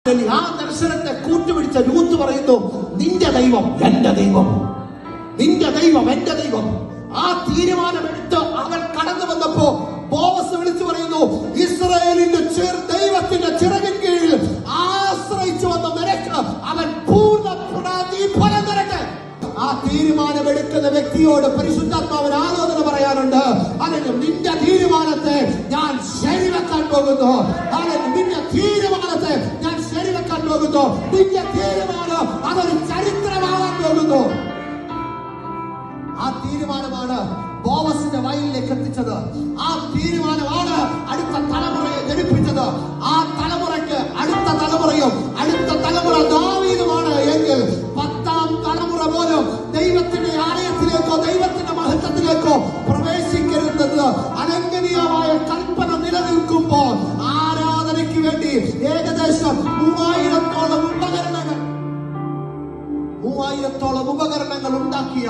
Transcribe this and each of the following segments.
ആ ദർശനത്തെ കൂട്ടുപിടിച്ച രൂത്ത് പറയുന്നു, നിന്റെ ദൈവം എന്റെ ദൈവം, നിന്റെ ദൈവം എന്റെ ദൈവം. ആ തീരുമാനമെടുത്ത് അവൻ കടന്നു വന്നപ്പോ ബോവസ് വിളിച്ചു പറയുന്നു, ഇസ്രായേലിന്റെ ദൈവത്തിന്റെ ചിറകിൻ കീഴിൽ ആശ്രയിച്ചു വന്ന നിനക്ക് അവൻ പൂർണ്ണ ഫലം തരട്ടെ. ആ തീരുമാനമെടുക്കുന്ന വ്യക്തിയോട് പരിശുദ്ധാത്മാവിന് ആലോചന പറയാനുണ്ട്. അല്ലെങ്കിൽ നിന്റെ തീരുമാനത്തെ ഞാൻ ശരിവെക്കാൻ പോകുന്നു. അല്ലെങ്കിൽ നിന്റെ തീരുമാനത്തെ ഞാൻ ശരിവെക്കാൻ പോകുന്നു. നിന്റെ തീരുമാനം അതൊരു ചരിത്രമാകാൻ പോകുന്നു. ആ തീരുമാനമാണ് ബോവസിന്റെ വയലിലേക്ക് എത്തിച്ചത്. ആ തീരുമാനമാണ് അടുത്ത തലമുറയെ ജനിപ്പിച്ചത്. ആ തലമുറയ്ക്ക് അടുത്ത തലമുറയും അടുത്ത തലമുറ ദാവീദുമാണ് എങ്കിൽ 10ാം തലമുറ പോലും ദൈവത്തിന്റെ ആലയത്തിലേക്കോ ദൈവത്തിന്റെ മഹത്വത്തിലേക്കോ പ്രവേശിക്കരുതെന്ന് അലംഘനീയമായ കൽപ്പന നിലനിൽക്കുമ്പോൾ ആരാധനയ്ക്ക് വേണ്ടി ഏകദേശം 3000ത്തോളം ഉപകരണങ്ങൾ ഉണ്ടാക്കിയ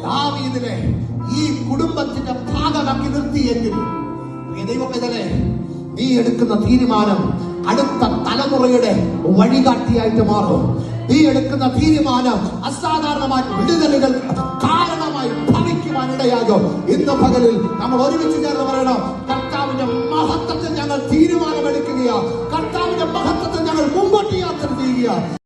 ദാവീദിനെ ഈ കുടുംബത്തിന്റെ ഭാഗമാക്കി നിർത്തിയെങ്കിൽ ദൈവമേ, നീ എടുക്കുന്ന തീരുമാനം അടുത്ത തലമുറയുടെ വഴികാട്ടിയായിട്ട് മാറും. നീ എടുക്കുന്ന തീരുമാനം അസാധാരണമായ വിടുതലുകൾ കാരണമായി ഭവിക്കുവാൻ ഇടയാകും. ഇന്ന് പകലിൽ നമ്മൾ ഒരുമിച്ച് ചേർന്ന് പറയണം, കർത്താവിന്റെ മഹത്വത്തിൽ ഞങ്ങൾ തീരുമാനമെടുക്കുകയാണ്. കർത്താവിന്റെ മഹത്വത്തിൽ ഞങ്ങൾ മുമ്പോട്ട് യാത്ര ചെയ്യുക.